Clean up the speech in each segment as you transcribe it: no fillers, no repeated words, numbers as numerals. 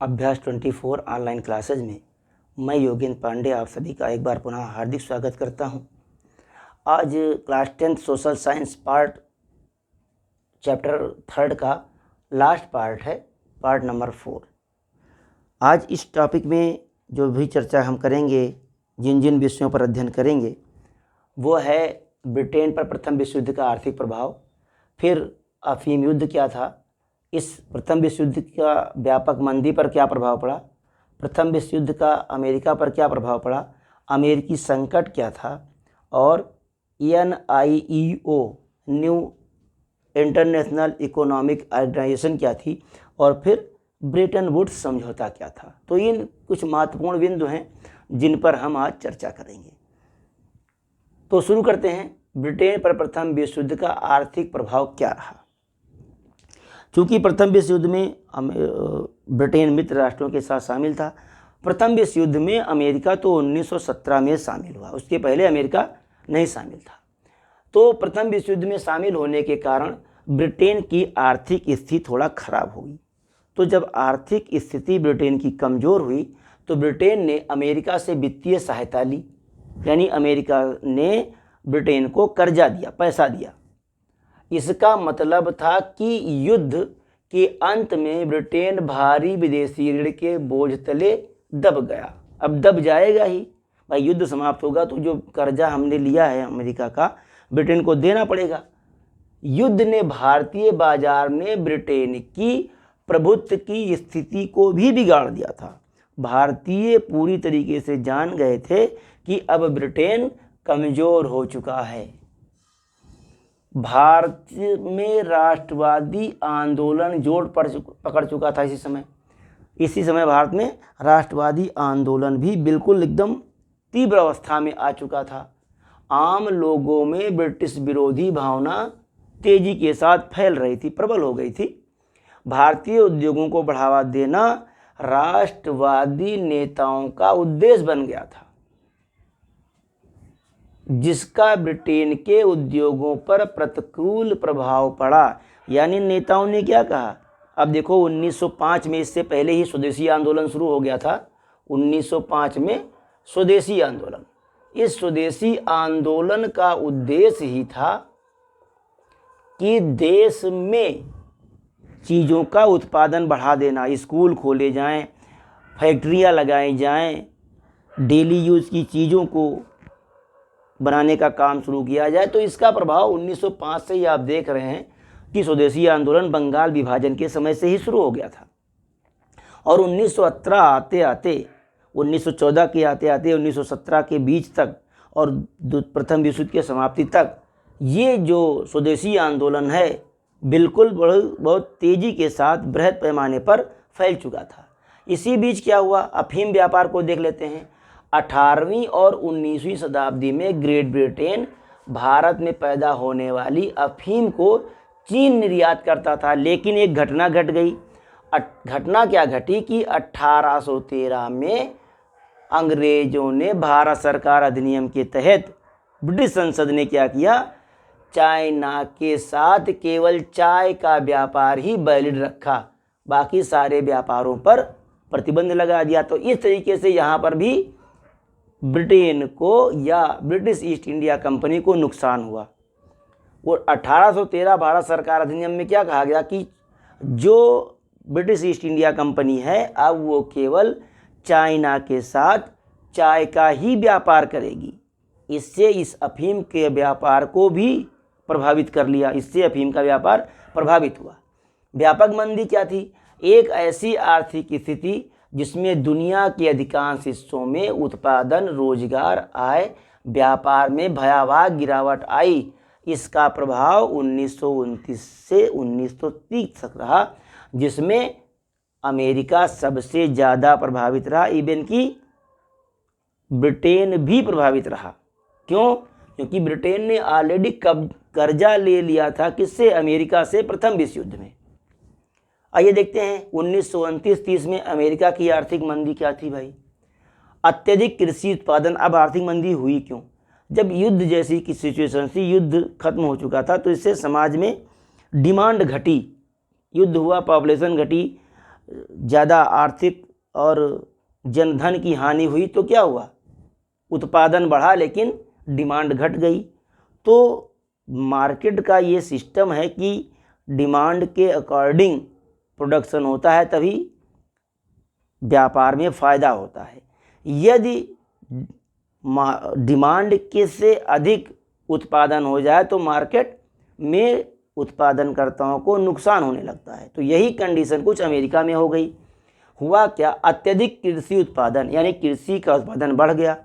अभ्यास 24 online classes में मैं योगेंद्र पांडे आप सभी का एक बार पुनः हार्दिक स्वागत करता हूं। आज class 10th social science part chapter 3 का लास्ट पार्ट है, पार्ट नंबर 4। आज इस टॉपिक में जो भी चर्चा हम करेंगे, जिन जिन विषयों पर अध्ययन करेंगे, वो है ब्रिटेन पर प्रथम विश्व युद्ध का आर्थिक प्रभाव, फिर अफीम युद्ध क्या था, इस प्रथम विश्व युद्ध का व्यापक मंदी पर क्या प्रभाव पड़ा, प्रथम विश्व युद्ध का अमेरिका पर क्या प्रभाव पड़ा, अमेरिकी संकट क्या था, और NIEO new international economic organisation क्या थी, और फिर ब्रेटन वुड्स समझौता क्या था। तो इन कुछ महत्वपूर्ण बिंदु हैं जिन पर हम आज चर्चा करेंगे। तो शुरू करते हैं। ब्रिटेन पर प्रथम विश्व युद्ध का आर्थिक प्रभाव क्या रहा। चूँकि प्रथम विश्व युद्ध में ब्रिटेन मित्र राष्ट्रों के साथ शामिल था। प्रथम विश्व युद्ध में अमेरिका तो 1917 में शामिल हुआ, उसके पहले अमेरिका नहीं शामिल था। तो प्रथम विश्व युद्ध में शामिल होने के कारण ब्रिटेन की आर्थिक स्थिति थोड़ा खराब हुई। तो जब आर्थिक स्थिति ब्रिटेन की कमज़ोर हुई तो ब्रिटेन ने अमेरिका से वित्तीय सहायता ली, यानी अमेरिका ने ब्रिटेन को कर्जा दिया, पैसा दिया। इसका मतलब था कि युद्ध के अंत में ब्रिटेन भारी विदेशी ऋण के बोझ तले दब गया। अब दब जाएगा ही भाई, युद्ध समाप्त होगा तो जो कर्जा हमने लिया है अमेरिका का, ब्रिटेन को देना पड़ेगा। युद्ध ने भारतीय बाजार में ब्रिटेन की प्रभुत्व की स्थिति को भी बिगाड़ दिया था। भारतीय पूरी तरीके से जान गए थे कि अब ब्रिटेन कमज़ोर हो चुका है। भारत में राष्ट्रवादी आंदोलन जोर पकड़ चुका था। इसी समय भारत में राष्ट्रवादी आंदोलन भी बिल्कुल एकदम तीव्र अवस्था में आ चुका था। आम लोगों में ब्रिटिश विरोधी भावना तेजी के साथ फैल रही थी, प्रबल हो गई थी। भारतीय उद्योगों को बढ़ावा देना राष्ट्रवादी नेताओं का उद्देश्य बन गया था, जिसका ब्रिटेन के उद्योगों पर प्रतिकूल प्रभाव पड़ा। यानी नेताओं ने क्या कहा, अब देखो 1905 में, इससे पहले ही स्वदेशी आंदोलन शुरू हो गया था। 1905 में स्वदेशी आंदोलन, इस स्वदेशी आंदोलन का उद्देश्य ही था कि देश में चीज़ों का उत्पादन बढ़ा देना, स्कूल खोले जाएं, फैक्ट्रियां लगाई जाएं, डेली यूज़ की चीज़ों को बनाने का काम शुरू किया जाए। तो इसका प्रभाव 1905 से ही आप देख रहे हैं कि स्वदेशी आंदोलन बंगाल विभाजन के समय से ही शुरू हो गया था। और 1917 आते आते, 1914 के आते आते 1917 के बीच तक और प्रथम विश्व युद्ध की समाप्ति तक ये जो स्वदेशी आंदोलन है बिल्कुल बहुत तेज़ी के साथ बृहद पैमाने पर फैल चुका था। इसी बीच क्या हुआ, अफीम व्यापार को देख लेते हैं। 18वीं और 19वीं शताब्दी में ग्रेट ब्रिटेन भारत में पैदा होने वाली अफीम को चीन निर्यात करता था। लेकिन एक घटना घट गई। घटना क्या घटी कि 1813 में अंग्रेज़ों ने भारत सरकार अधिनियम के तहत ब्रिटिश संसद ने क्या किया, चाइना के साथ केवल चाय का व्यापार ही वैलिड रखा, बाकी सारे व्यापारों पर प्रतिबंध लगा दिया। तो इस तरीके से यहाँ पर भी ब्रिटेन को या ब्रिटिश ईस्ट इंडिया कंपनी को नुकसान हुआ। वो 1813 भारत सरकार अधिनियम में क्या कहा गया कि जो ब्रिटिश ईस्ट इंडिया कंपनी है अब वो केवल चाइना के साथ चाय का ही व्यापार करेगी। इससे इस अफीम के व्यापार को भी प्रभावित कर लिया, इससे अफीम का व्यापार प्रभावित हुआ। व्यापक मंदी क्या थी, एक ऐसी आर्थिक स्थिति जिसमें दुनिया के अधिकांश हिस्सों में उत्पादन, रोजगार, आय, व्यापार में भयावह गिरावट आई। इसका प्रभाव 1929 से 1930 तक रहा, जिसमें अमेरिका सबसे ज़्यादा प्रभावित रहा, इवन कि ब्रिटेन भी प्रभावित रहा। क्यों? क्योंकि ब्रिटेन ने ऑलरेडी कर्जा ले लिया था, किससे, अमेरिका से, प्रथम विश्व युद्ध में। आइए देखते हैं 1929-30 में अमेरिका की आर्थिक मंदी क्या थी भाई। अत्यधिक कृषि उत्पादन। अब आर्थिक मंदी हुई क्यों, जब युद्ध जैसी की सिचुएशन थी, युद्ध खत्म हो चुका था, तो इससे समाज में डिमांड घटी, युद्ध हुआ, पॉपुलेशन घटी, ज़्यादा आर्थिक और जनधन की हानि हुई तो क्या हुआ, उत्पादन बढ़ा लेकिन डिमांड घट गई। तो मार्केट का ये सिस्टम है कि डिमांड के अकॉर्डिंग प्रोडक्शन होता है, तभी व्यापार में फ़ायदा होता है। यदि डिमांड के से अधिक उत्पादन हो जाए तो मार्केट में उत्पादनकर्ताओं को नुकसान होने लगता है। तो यही कंडीशन कुछ अमेरिका में हो गई। हुआ क्या, अत्यधिक कृषि उत्पादन यानी कृषि का उत्पादन बढ़ गया,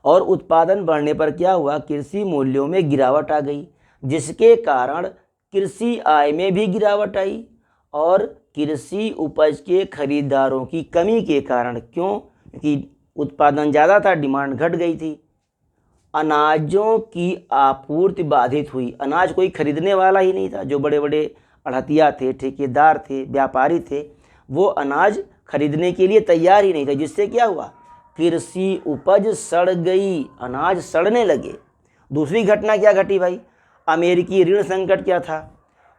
और उत्पादन बढ़ने पर क्या हुआ, कृषि मूल्यों में गिरावट आ गई, जिसके कारण कृषि आय में भी गिरावट आई, और कृषि उपज के खरीदारों की कमी के कारण, क्यों, क्योंकि उत्पादन ज़्यादा था, डिमांड घट गई थी, अनाजों की आपूर्ति बाधित हुई। अनाज कोई खरीदने वाला ही नहीं था। जो बड़े बड़े अड़हतिया थे, ठेकेदार थे, व्यापारी थे, वो अनाज खरीदने के लिए तैयार ही नहीं थे, जिससे क्या हुआ, कृषि उपज सड़ गई, अनाज सड़ने लगे। दूसरी घटना क्या घटी भाई, अमेरिकी ऋण संकट क्या था।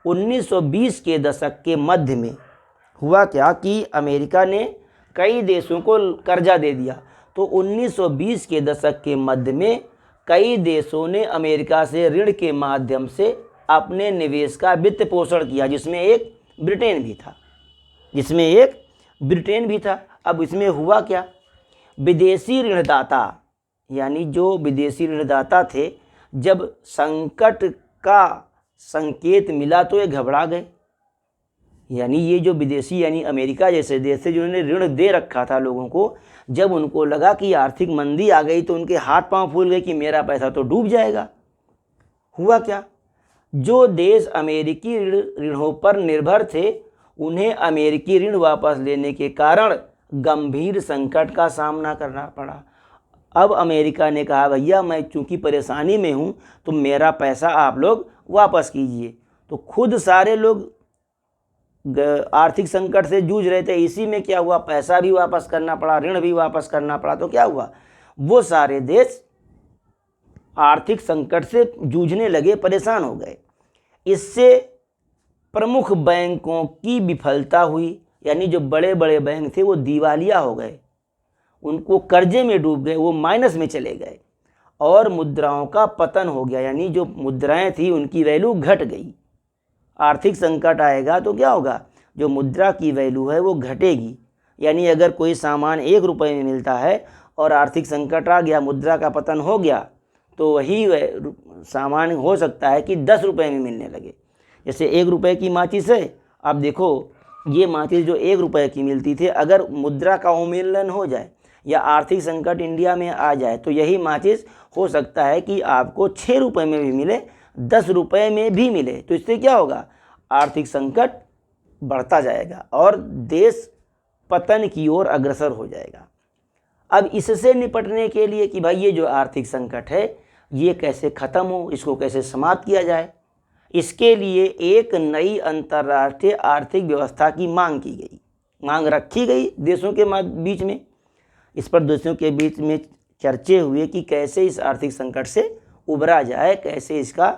1920 के दशक के मध्य में हुआ क्या कि अमेरिका ने कई देशों को कर्जा दे दिया। तो 1920 के दशक के मध्य में कई देशों ने अमेरिका से ऋण के माध्यम से अपने निवेश का वित्त पोषण किया, जिसमें एक ब्रिटेन भी था। अब इसमें हुआ क्या, विदेशी ऋणदाता यानी जो विदेशी ऋणदाता थे, जब संकट का संकेत मिला तो ये घबरा गए। यानी ये जो विदेशी यानी अमेरिका जैसे देश थे जिन्होंने ऋण दे रखा था लोगों को, जब उनको लगा कि आर्थिक मंदी आ गई तो उनके हाथ पांव फूल गए कि मेरा पैसा तो डूब जाएगा। हुआ क्या, जो देश अमेरिकी ऋणों पर निर्भर थे उन्हें अमेरिकी ऋण वापस लेने के कारण गंभीर संकट का सामना करना पड़ा। अब अमेरिका ने कहा भैया मैं चूंकि परेशानी में हूँ तो मेरा पैसा आप लोग वापस कीजिए। तो खुद सारे लोग आर्थिक संकट से जूझ रहे थे, इसी में क्या हुआ, पैसा भी वापस करना पड़ा, ऋण भी वापस करना पड़ा। तो क्या हुआ, वो सारे देश आर्थिक संकट से जूझने लगे, परेशान हो गए। इससे प्रमुख बैंकों की विफलता हुई, यानी जो बड़े बड़े बैंक थे वो दिवालिया हो गए, उनको कर्जे में डूब गए, वो माइनस में चले गए, और मुद्राओं का पतन हो गया, यानी जो मुद्राएं थी उनकी वैल्यू घट गई। आर्थिक संकट आएगा तो क्या होगा, जो मुद्रा की वैल्यू है वो घटेगी। यानी अगर कोई सामान 1 रुपये में मिलता है और आर्थिक संकट आ गया, मुद्रा का पतन हो गया, तो वही सामान हो सकता है कि 10 रुपये में मिलने लगे। जैसे 1 रुपये की माचिस है, आप देखो ये माचिस जो 1 रुपये की मिलती थी, अगर मुद्रा का उन्मूलन हो जाए या आर्थिक संकट इंडिया में आ जाए तो यही माचिस हो सकता है कि आपको 6 रुपये में भी मिले, 10 रुपये में भी मिले। तो इससे क्या होगा, आर्थिक संकट बढ़ता जाएगा और देश पतन की ओर अग्रसर हो जाएगा। अब इससे निपटने के लिए कि भाई ये जो आर्थिक संकट है ये कैसे ख़त्म हो, इसको कैसे समाप्त किया जाए, इसके लिए एक नई अंतर्राष्ट्रीय आर्थिक व्यवस्था की मांग रखी गई देशों के बीच में। इस पर देशों के बीच में चर्चे हुए कि कैसे इस आर्थिक संकट से उबरा जाए, कैसे इसका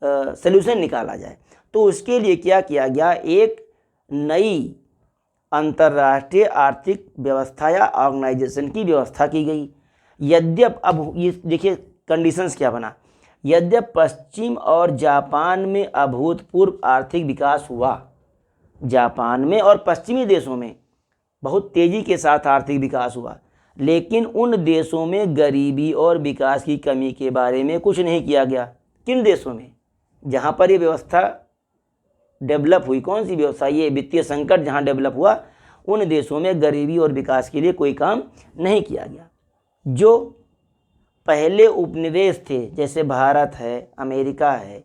सल्यूशन निकाला जाए। तो उसके लिए क्या किया गया, एक नई अंतर्राष्ट्रीय आर्थिक व्यवस्था या ऑर्गेनाइजेशन की व्यवस्था की गई। यद्यप अब ये देखिए कंडीशंस क्या बना, यद्यप पश्चिम और जापान में अभूतपूर्व आर्थिक विकास हुआ, जापान में और पश्चिमी देशों में बहुत तेज़ी के साथ आर्थिक विकास हुआ, लेकिन उन देशों में गरीबी और विकास की कमी के बारे में कुछ नहीं किया गया। किन देशों में, जहाँ पर ये व्यवस्था डेवलप हुई, कौन सी व्यवस्था, ये वित्तीय संकट जहाँ डेवलप हुआ, उन देशों में गरीबी और विकास के लिए कोई काम नहीं किया गया। जो पहले उपनिवेश थे जैसे भारत है, अमेरिका है,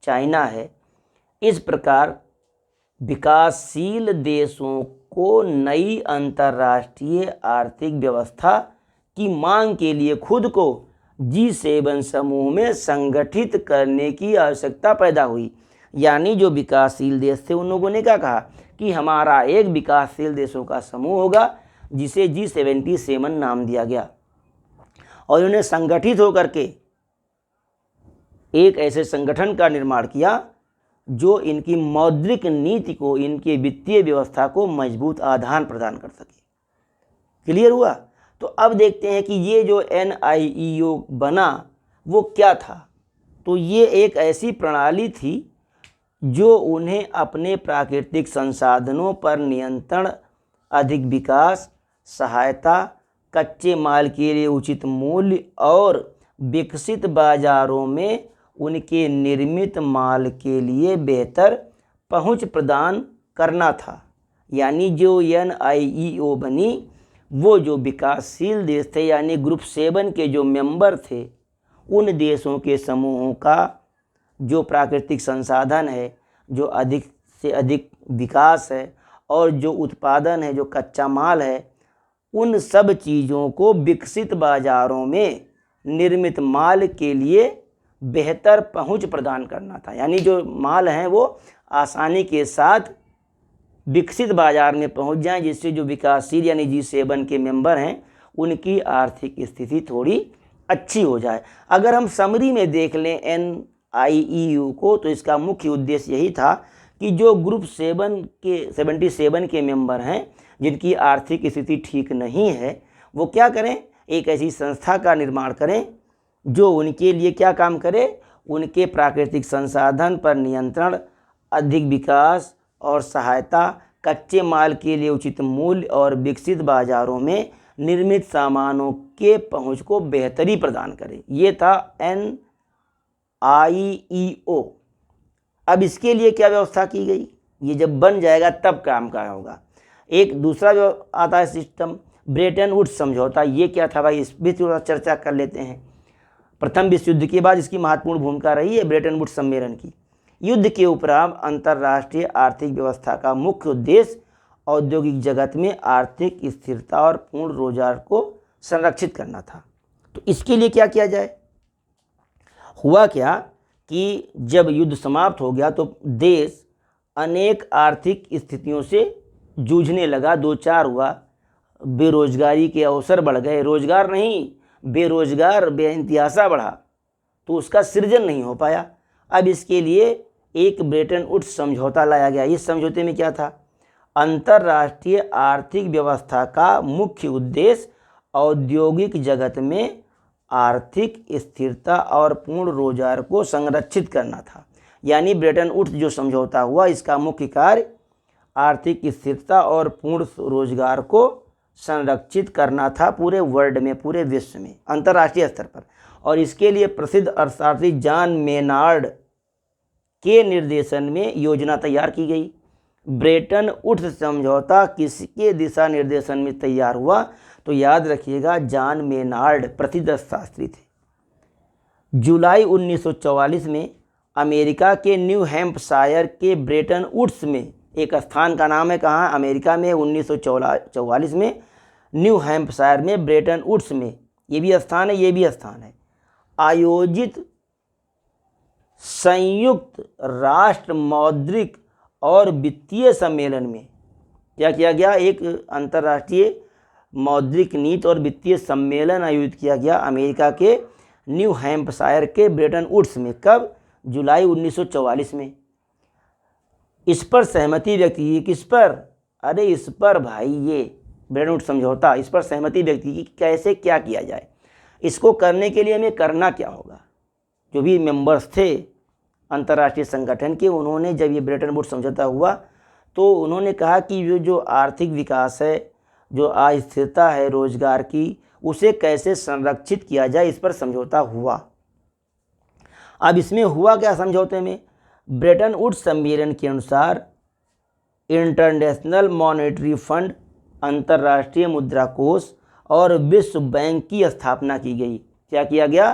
चाइना है, इस प्रकार विकासशील देशों को नई अंतर्राष्ट्रीय आर्थिक व्यवस्था की मांग के लिए खुद को G7 समूह में संगठित करने की आवश्यकता पैदा हुई। यानी जो विकासशील देश थे उन लोगों ने क्या कहा कि हमारा एक विकासशील देशों का समूह होगा जिसे G77 नाम दिया गया, और उन्हें संगठित होकर के एक ऐसे संगठन का निर्माण किया जो इनकी मौद्रिक नीति को, इनके वित्तीय व्यवस्था को मजबूत आधार प्रदान कर सके। क्लियर हुआ? तो अब देखते हैं कि ये जो NIEO बना वो क्या था। तो ये एक ऐसी प्रणाली थी जो उन्हें अपने प्राकृतिक संसाधनों पर नियंत्रण, अधिक विकास, सहायता, कच्चे माल के लिए उचित मूल्य और विकसित बाजारों में उनके निर्मित माल के लिए बेहतर पहुंच प्रदान करना था। यानी जो NIEO बनी वो जो विकासशील देश थे, यानी ग्रुप 7 के जो मेंबर थे, उन देशों के समूहों का जो प्राकृतिक संसाधन है, जो अधिक से अधिक विकास है और जो उत्पादन है, जो कच्चा माल है, उन सब चीज़ों को विकसित बाज़ारों में निर्मित माल के लिए बेहतर पहुंच प्रदान करना था। यानी जो माल हैं वो आसानी के साथ विकसित बाज़ार में पहुंच जाएं, जिससे जो विकासशील यानी G7 के मेंबर हैं उनकी आर्थिक स्थिति थोड़ी अच्छी हो जाए। अगर हम समरी में देख लें NIEO को, तो इसका मुख्य उद्देश्य यही था कि जो ग्रुप 77 के मेंबर हैं जिनकी आर्थिक स्थिति ठीक नहीं है, वो क्या करें, एक ऐसी संस्था का निर्माण करें जो उनके लिए क्या काम करे, उनके प्राकृतिक संसाधन पर नियंत्रण, अधिक विकास और सहायता, कच्चे माल के लिए उचित मूल्य और विकसित बाज़ारों में निर्मित सामानों के पहुंच को बेहतरी प्रदान करे। ये था NIEO। अब इसके लिए क्या व्यवस्था की गई, ये जब बन जाएगा तब काम का होगा। एक दूसरा जो आता है सिस्टम, ब्रेटन वुड्स समझौता। ये क्या था भाई, इस भी थोड़ा चर्चा कर लेते हैं। प्रथम विश्व युद्ध के बाद इसकी महत्वपूर्ण भूमिका रही है ब्रेटन वुड्स सम्मेलन की। युद्ध के उपरांत अंतर्राष्ट्रीय आर्थिक व्यवस्था का मुख्य उद्देश्य औद्योगिक जगत में आर्थिक स्थिरता और पूर्ण रोजगार को संरक्षित करना था। तो इसके लिए क्या किया जाए। हुआ क्या कि जब युद्ध समाप्त हो गया तो देश अनेक आर्थिक स्थितियों से जूझने लगा, दो चार हुआ। बेरोजगारी के अवसर बढ़ गए, रोजगार नहीं बेरोजगार बेइंतिहासा बढ़ा, तो उसका सृजन नहीं हो पाया। अब इसके लिए एक ब्रेटन वुड्स समझौता लाया गया। इस समझौते में क्या था, अंतर्राष्ट्रीय आर्थिक व्यवस्था का मुख्य उद्देश्य औद्योगिक जगत में आर्थिक स्थिरता और पूर्ण रोजगार को संरक्षित करना था। यानी ब्रेटन वुड्स जो समझौता हुआ, इसका मुख्य कार्य आर्थिक स्थिरता और पूर्ण रोजगार को संरक्षित करना था पूरे वर्ल्ड में, पूरे विश्व में, अंतर्राष्ट्रीय स्तर पर। और इसके लिए प्रसिद्ध अर्थशास्त्री जॉन मेनार्ड के निर्देशन में योजना तैयार की गई। ब्रेटन वुड्स समझौता किसके दिशा निर्देशन में तैयार हुआ, तो याद रखिएगा जॉन मेनार्ड प्रसिद्ध अर्थशास्त्री थे। जुलाई 1944 में अमेरिका के न्यू हैम्पशायर के ब्रेटन वुड्स में, एक स्थान का नाम है कहाँ, अमेरिका में, 1944 में न्यू हैम्पशायर में ब्रेटन वुड्स में, ये भी स्थान है, ये भी स्थान है, आयोजित संयुक्त राष्ट्र मौद्रिक और वित्तीय सम्मेलन में क्या किया गया, एक अंतर्राष्ट्रीय मौद्रिक नीति और वित्तीय सम्मेलन आयोजित किया गया अमेरिका के न्यू हैम्पशायर के ब्रेटन वुड्स में। कब, जुलाई 1944 में। इस पर सहमति व्यक्त की। किस पर, अरे इस पर भाई, ये ब्रेटन वुड्स समझौता, इस पर सहमति व्यक्त की कैसे क्या किया जाए। इसको करने के लिए हमें करना क्या होगा। जो भी मेंबर्स थे अंतर्राष्ट्रीय संगठन के, उन्होंने जब ये ब्रेटन वुड्स समझौता हुआ तो उन्होंने कहा कि जो आर्थिक विकास है, जो अस्थिरता है रोजगार की, उसे कैसे संरक्षित किया जाए, इस पर समझौता हुआ। अब इसमें हुआ क्या समझौते में, ब्रेटन वुड्स सम्मेलन के अनुसार इंटरनेशनल मॉनेटरी फंड, अंतर्राष्ट्रीय मुद्रा कोष और विश्व बैंक की स्थापना की गई। क्या किया गया,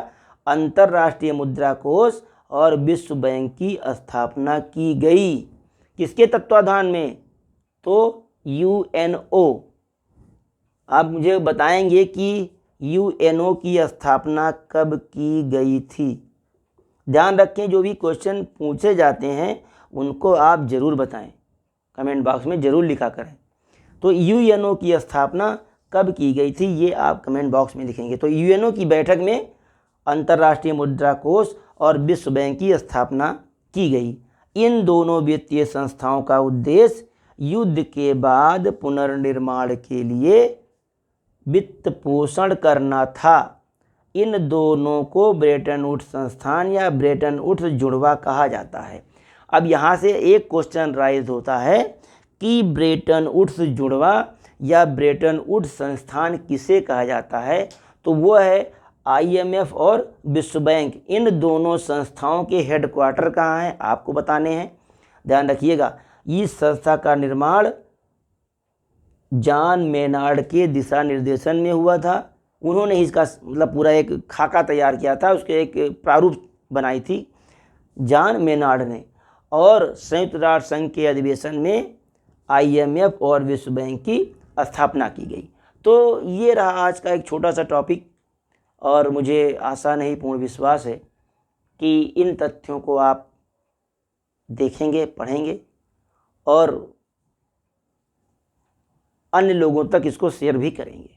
अंतर्राष्ट्रीय मुद्रा कोष और विश्व बैंक की स्थापना की गई। किसके तत्वाधान में, तो UNO। आप मुझे बताएंगे कि UNO की स्थापना कब की गई थी। ध्यान रखें, जो भी क्वेश्चन पूछे जाते हैं उनको आप ज़रूर बताएं, कमेंट बॉक्स में ज़रूर लिखा करें। तो UNO की स्थापना कब की गई थी, ये आप कमेंट बॉक्स में लिखेंगे। तो UNO की बैठक में अंतर्राष्ट्रीय मुद्रा कोष और विश्व बैंक की स्थापना की गई। इन दोनों वित्तीय संस्थाओं का उद्देश्य युद्ध के बाद पुनर्निर्माण के लिए वित्त पोषण करना था। इन दोनों को ब्रेटन वुड्स संस्थान या ब्रेटन वुड्स जुड़वा कहा जाता है। अब यहाँ से एक क्वेश्चन राइज होता है कि ब्रेटन वुड्स जुड़वा या ब्रेटन वुड्स संस्थान किसे कहा जाता है, तो वो है IMF और विश्व बैंक। इन दोनों संस्थाओं के हेडक्वार्टर कहाँ हैं आपको बताने हैं, ध्यान रखिएगा। इस संस्था का निर्माण जॉन मेनार्ड के दिशा निर्देशन में हुआ था। उन्होंने इसका मतलब पूरा एक खाका तैयार किया था, उसके एक प्रारूप बनाई थी जॉन मेनार्ड ने, और संयुक्त राष्ट्र संघ के अधिवेशन में IMF और विश्व बैंक की स्थापना की गई। तो ये रहा आज का एक छोटा सा टॉपिक, और मुझे आशा नहीं पूर्ण विश्वास है कि इन तथ्यों को आप देखेंगे, पढ़ेंगे और अन्य लोगों तक इसको शेयर भी करेंगे।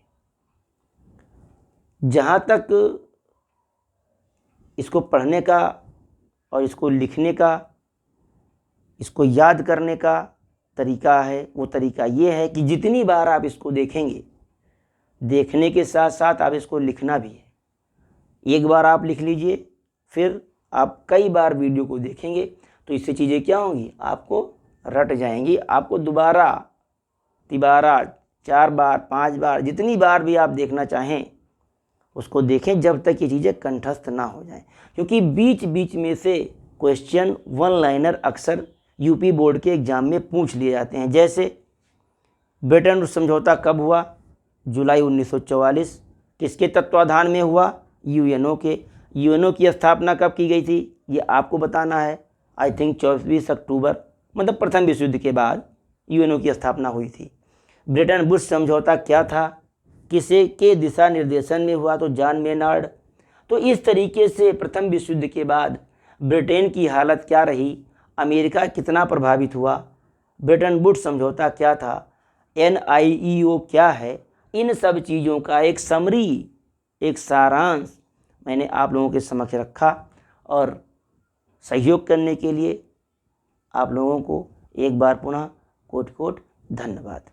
जहाँ तक इसको पढ़ने का और इसको लिखने का, इसको याद करने का तरीका है, वो तरीका ये है कि जितनी बार आप इसको देखेंगे, देखने के साथ साथ आप इसको लिखना भी है। एक बार आप लिख लीजिए, फिर आप कई बार वीडियो को देखेंगे, तो इससे चीज़ें क्या होंगी, आपको रट जाएंगी। आपको दोबारा, तिबारा, 4 बार, 5 बार, जितनी बार भी आप देखना चाहें उसको देखें, जब तक ये चीज़ें कंठस्थ ना हो जाएं। क्योंकि बीच बीच में से क्वेश्चन वन लाइनर अक्सर यूपी बोर्ड के एग्जाम में पूछ लिए जाते हैं। जैसे ब्रेटन वुड्स समझौता कब हुआ, जुलाई 1944। किसके तत्वाधान में हुआ, यूएनओ के। यूएनओ की स्थापना कब की गई थी, ये आपको बताना है। आई थिंक 24 अक्टूबर, मतलब प्रथम विश्व युद्ध के बाद यूएनओ की स्थापना हुई थी। ब्रेटन वुड्स समझौता क्या था, किसे के दिशा निर्देशन में हुआ, तो जॉन मेनार्ड। तो इस तरीके से प्रथम विश्व युद्ध के बाद ब्रिटेन की हालत क्या रही, अमेरिका कितना प्रभावित हुआ, ब्रेटन वुड्स समझौता क्या था, NIEO क्या है, इन सब चीज़ों का एक समरी, एक सारांश मैंने आप लोगों के समक्ष रखा। और सहयोग करने के लिए आप लोगों को एक बार पुनः कोटि कोटि धन्यवाद।